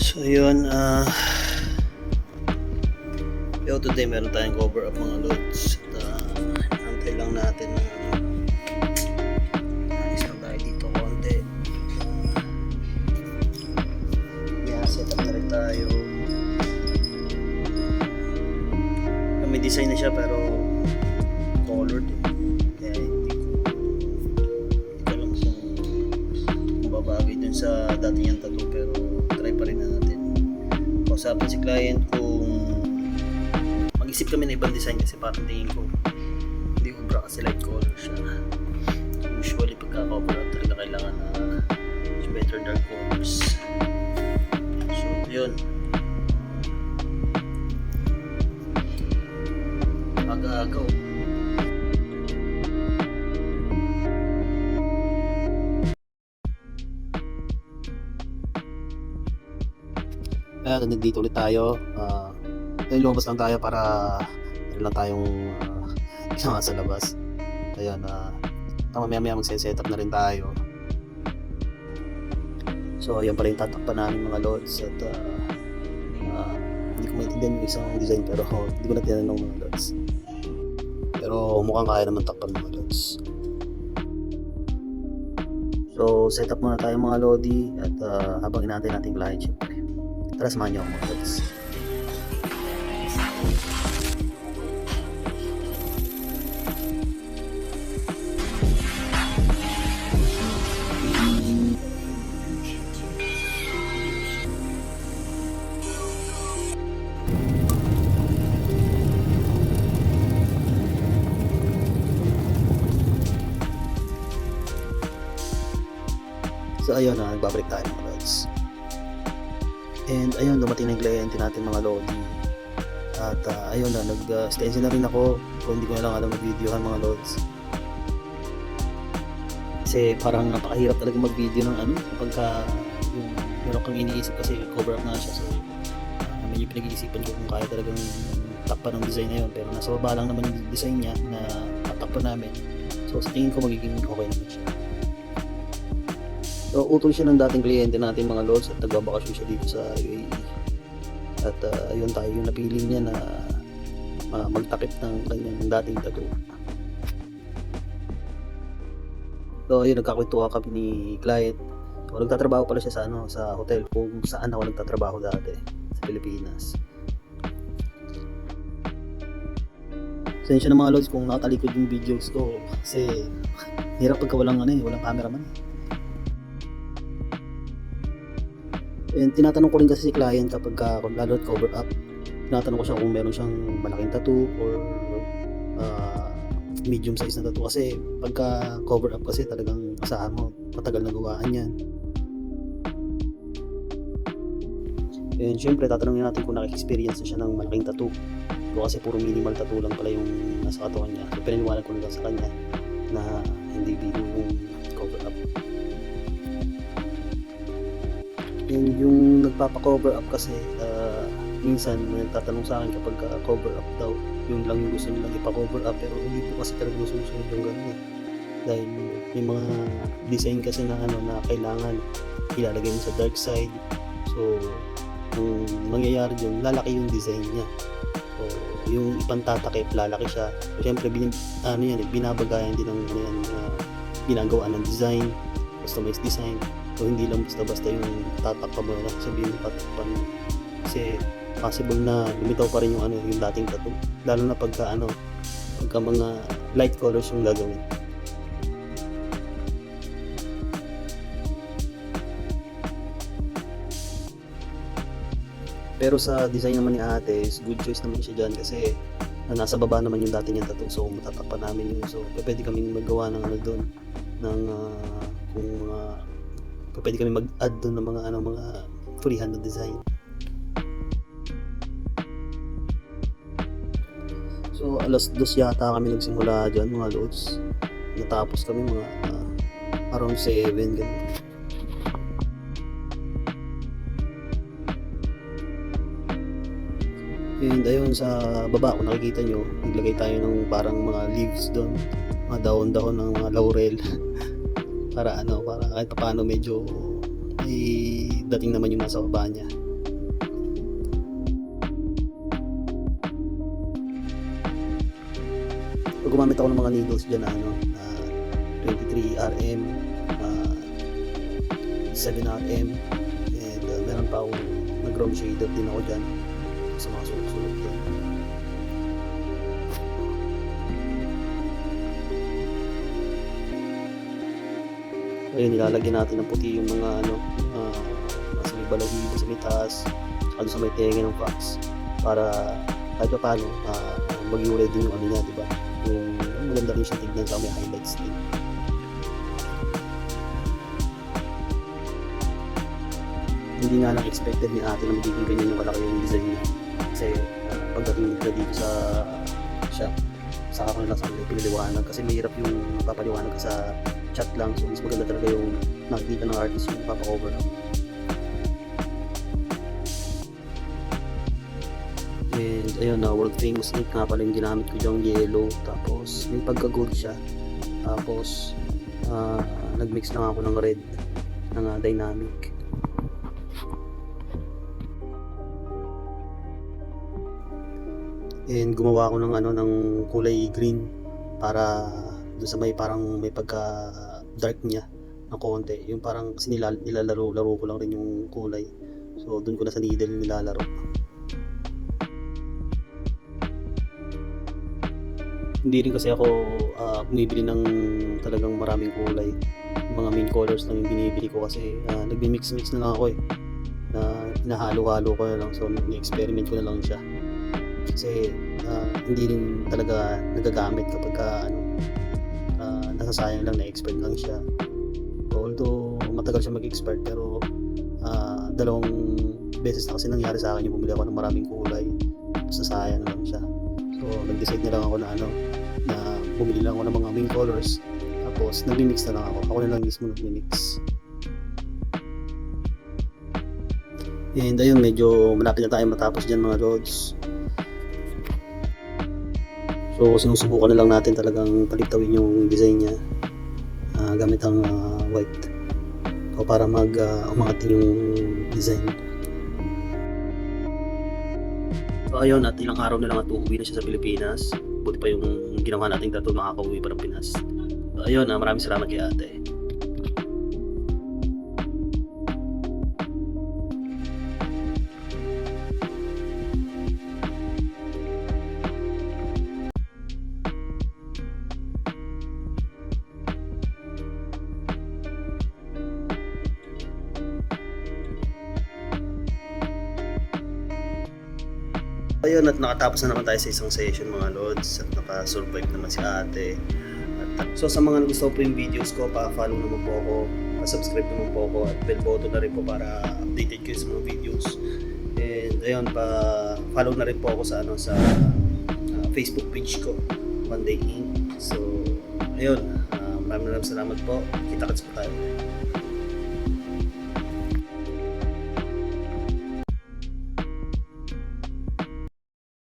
So yun, today meron tayong cover up mga loads at antay lang natin na ayos lang tayo dito konti. Set up na rin tayo. May design na siya pero colored kaya hindi ko alam kung babagay dun sa dati niyang tattoo, pero try pa rin natin. Kausapin si client kung mag-isip kami ng ibang design kasi parang tingin ko hindi ubra kasi light color siya. Usually pagka-cover up talaga kailangan na better dark colors. So yun, aga-agaw. Nandito ulit tayo. Lumabas lang tayo para meron lang tayong ginawa sa labas. Ayun, mamaya magse-set up na rin tayo. So ayan pa rin tatakpan namin mga loads at hindi ko maintindihan yung isang design pero hindi ko na tinanong mga loads. Pero mukhang kaya naman takpan mga loads. So set up muna tayo mga lodi at habang inaantay natin client syempre. Tara samahan niyo ako mga loads. So ayun na, nagbabalik tayo mga lods. And ayun, dumating na yung kliyente natin mga lodi. At ayun na, nag-stencil na rin ako. Kung hindi ko na lang alam mag-videohan mga lods. Kasi parang napakahirap talaga mag-video ng kapagka yung meron kang iniisip kasi cover up na siya. So medyo pinag-iisipan ko kung kaya talagang takpan ng design na yun. Pero nasa baba lang naman yung design niya na tatakpan namin. So sa tingin ko magiging okay naman siya. So, utol siya ng dating kliyente natin mga lods at nagbabakasyon siya dito sa UAE. At ayun tayo yung napili niya na magtakip ng kanyang dating tattoo. So, ayun, nagkakwentuhan kami ni client. So, nagtatrabaho pala siya sa hotel kung saan ako nagtatrabaho dati sa Pilipinas. Sensya na mga lods kung nakatalikod yung videos ko kasi hirap pagka walang walang cameraman. And tinatanong ko rin kasi si client kapag lalo at cover up, tinatanong ko siya kung meron siyang malaking tattoo or medium size na tattoo kasi pagka cover up kasi talagang asahan mo matagal na gawaan yan. And syempre tatanungin natin kung naka-experience na siya ng malaking tattoo. Pero kasi puro minimal tattoo lang pala yung nasa katawan niya. So pinaniwala ko na lang sa kanya na hindi biro yung cover up. And yung nagpapa-cover up kasi minsan nagtatanong sa akin kapag cover up daw yung lang yung gusto nilang ipa-cover up, pero hindi po kasi talaga susunod yung gano'n dahil may mga design kasi na na kailangan ilalagay mo sa dark side. So ang mangyayari dyan, lalaki yung design niya. So yung ipantatakip, lalaki siya. So syempre binabagayan din ng ginagawa ng design, customized design. So hindi lang basta-basta yung tatakpa mo na sabihin mo tatakpan mo. Kasi possible na lumitaw pa rin yung yung dating tattoo. Lalo na pagka mga light colors yung gagawin. Pero sa design naman ni ate, is good choice naman siya dyan kasi nasa baba naman yung dati niyang tattoo. So matatakpan namin yun. So pwede kaming magawa ng doon ng pwede kami mag-add doon ng mga freehand na design. So alas 2 yata kami nagsimula dyan mga loads. Natapos kami mga around 7 ganun. And ayun sa baba kung nakikita nyo, naglagay tayo ng parang mga leaves doon, mga dahon-dahon ng mga laurel. para kahit paano medyo may dating naman yung nasa baba niya. gumamit ako ng mga needles dyan na ano, na 23 RM, 7 RM, and meron pa akong nag-ground shader din ako dyan sa mga sunod-sunod din. Ayun, nilalagyan natin ng puti yung mga ano, nasa may balahibo, sa may taas, saka sa may tenga ng fox, para kahit pa paano mag-ure din yung ano niya, diba? Yung maganda rin siya tignan, sa may highlights din. Hindi nga lang expected ni ate na magiging ganyan yung kalaki yung design niya, kasi pagdating nila dito sa shop, saka ko na lang sa kanila piniliwanag, kasi mahirap yung papaliwanag ka sa chat lang, so mas maganda talaga yung nakikita ng artist yung papakover up. And ayun na, world famous ink nga pala yung ginamit ko dyan, yellow, tapos may pagka-gold siya, tapos nag-mix lang ako ng red ng dynamic. And gumawa ako ng ano, ng kulay green para doon sa may parang may pagka dark niya ng konti, yung parang kasi nilalaro ko lang rin yung kulay, so doon ko na sa needle nilalaro. Hindi rin kasi ako bumibili ng talagang maraming kulay, yung mga main colors lang yung binibili ko, kasi nagmi-mix na lang ako na hinahalo-halo ko na lang, so ni-experiment ko na lang siya, kasi hindi rin talaga nagagamit kapag nasasayang lang, na-expert lang siya. Although matagal siya mag-expert, pero dalawang beses na kasi nangyari sa akin yung bumili ako ng maraming kulay, tapos nasayang lang siya. So nag-decide na lang ako na na bumili lang ako ng mga main colors, tapos nag-mix na lang ako na lang mismo nag-mix. And ayun, medyo malapit na tayo matapos dyan mga lods. So sinusubukan na lang natin talagang palitawin yung design niya gamit ang white, o para umangat yung design. So ayun, at ilang araw na lang at uuwi na siya sa Pilipinas. Buti pa yung ginawa nating tattoo, makakauwi pa ng Pinas. So ayun, maraming salamat kay ate. Ayun, at nakatapos na naman tayo sa isang session mga lods, at naka-survive naman si ate. At so sa mga gusto po yung videos ko, pa-follow naman po ako, pa-subscribe naman po ako, at bell button na rin po para updated kayo sa mga videos. And ayun, pa-follow na rin po ako sa Facebook page ko, One Day Ink. So ayun, maraming salamat po, kita-kits po tayo.